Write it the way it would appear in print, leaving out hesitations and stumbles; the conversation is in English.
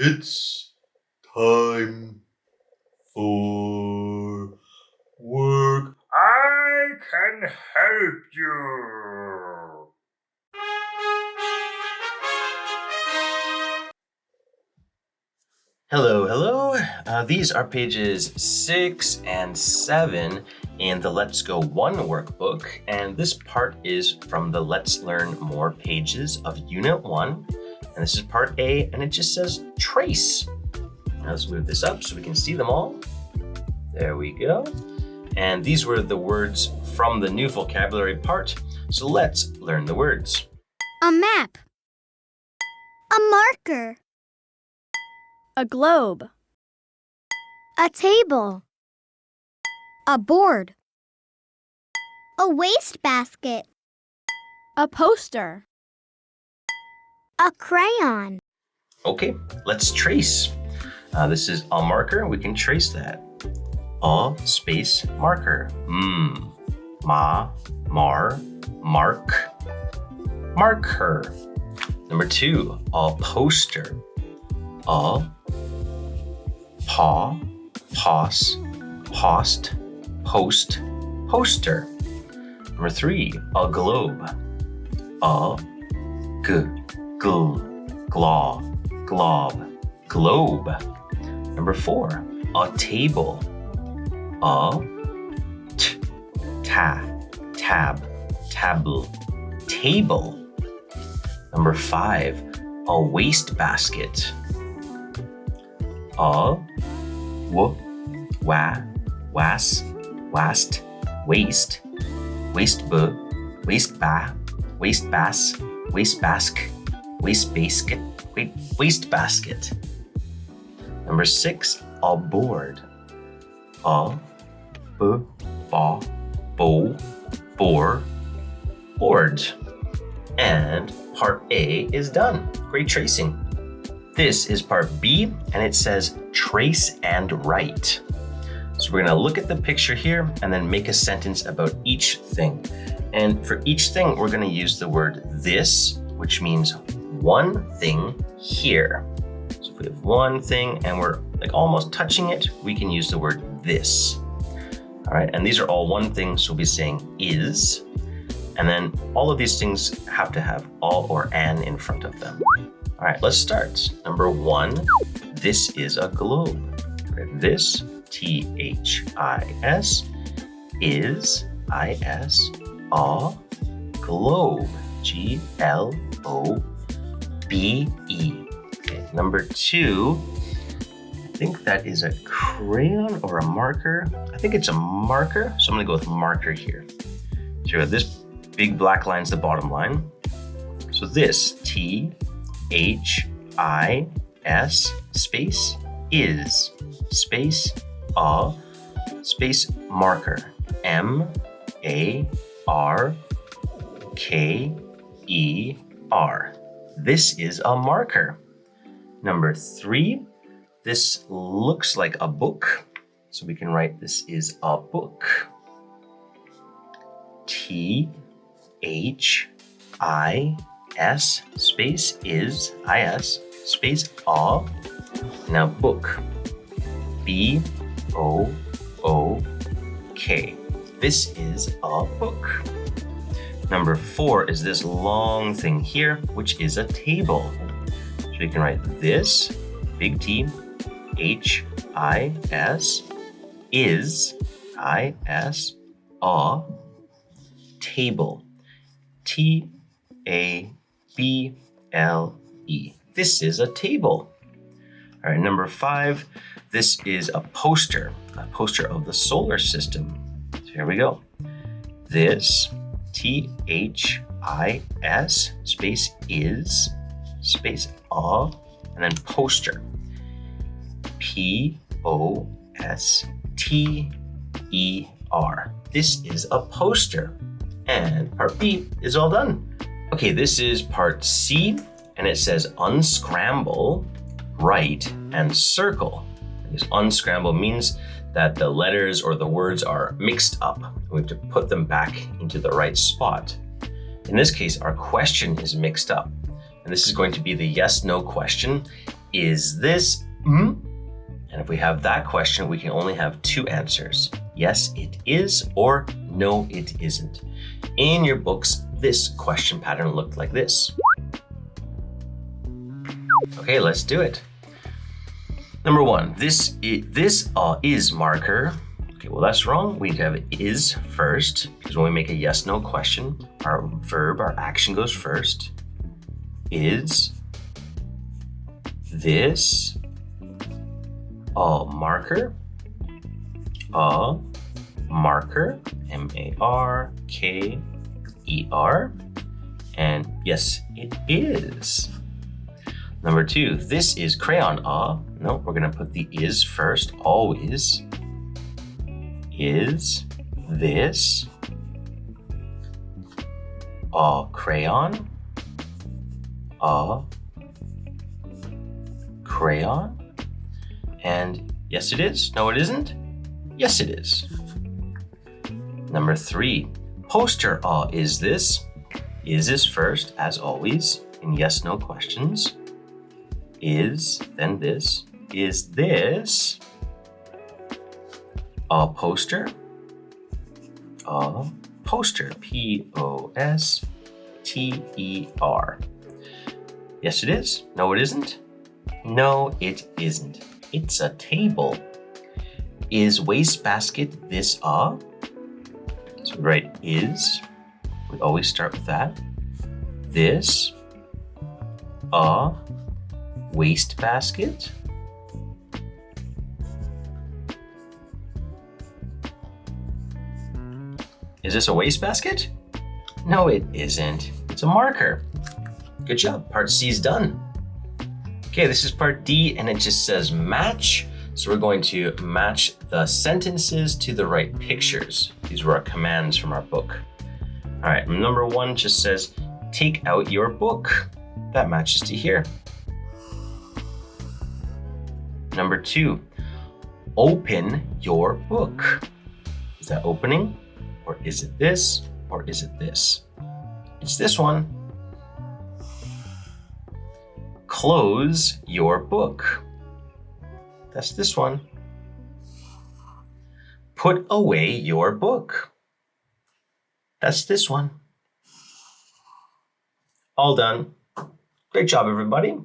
It's time for work. I can help you. Hello. These are pages 6 and 7 in the Let's Go 1 workbook, and this part is from the Let's Learn More pages of Unit 1, and this is part A, and it just says trace. Now let's move this up so we can see them all. There we go. And these were the words from the new vocabulary part, so let's learn the words. A map. A marker. A globe. A table. A board. A wastebasket. A poster. A crayon. Okay, let's trace. This is a marker. We can trace that. A space marker. Ma, mar, mark, marker. Number 2, a poster. A, paw, pos, post, post, poster. Number 3, a globe. A, glaw, glob, globe. Number 4, a table. A, tab, table, table. Number 5, a wastebasket. A, wast, waste, wastebasket. Number 6, a board. A, board. And part A is done. Great tracing. This is part B, and it says trace and write. So we're gonna look at the picture here and then make a sentence about each thing. And for each thing, we're gonna use the word this, which means one thing here. So if we have one thing and we're like almost touching it, we can use the word this. All right, and these are all one thing, so we'll be saying is. And then all of these things have to have all or an in front of them. All right, let's start. Number 1, this is a globe. This, T-H-I-S, is, I-S, a globe, G-L-O-B-E. Okay, number 2, I think that is a crayon or a marker. I think it's a marker, so I'm gonna go with marker here. So this big black line's the bottom line. So this, T-H-I-S space is space a space marker, M-A-R-K-E-R. This is a marker. Number 3, this looks like a book. So we can write this is a book. T-H-I-S space is, I-S space a. Now book, B-O-O-K. This is a book. Number 4 is this long thing here, which is a table. So we can write this, big T, H-I-S, is, I-S, a, table. T-A-B-L-E. This is a table. All right, number 5, this is a poster of the solar system. So here we go. This, T-H-I-S space is space a, and then poster. P-O-S-T-E-R. This is a poster. And part B is all done. Okay, this is part C, and it says unscramble, write, and circle. This unscramble means that the letters or the words are mixed up. We have to put them back into the right spot. In this case, our question is mixed up. And this is going to be the yes-no question. Is this And if we have that question, we can only have two answers. Yes, it is, or no, it isn't. In your books, this question pattern looked like this. Okay, let's do it. Number one, this is marker. Okay, well, that's wrong. We need to have is first, because when we make a yes/no question, our verb, our action goes first. Is this a marker? A marker, M-A-R-K-E-R. And yes, it is. Number two, this is crayon. No, we're gonna put the is first, always. Is this a crayon? A crayon? And yes, it is. No, it isn't. Yes, it is. Number three, poster. Is this? Is this first, as always, in yes/no questions. Is, then this. Is this a poster? A poster. P-O-S-T-E-R. Yes, it is. No, it isn't. No, it isn't. It's a table. Is wastebasket this a? So we write is. We always start with that. This a wastebasket? Is this a wastebasket? No, it isn't. It's a marker. Good job. Part C is done. Okay, this is part D, and it just says match. So we're going to match the sentences to the right pictures. These were our commands from our book. All right, number one just says, take out your book. That matches to here. Number two, open your book. Is that opening? Or is it this? Or is it this? It's this one. Close your book. That's this one. Put away your book. That's this one. All done. Great job, everybody.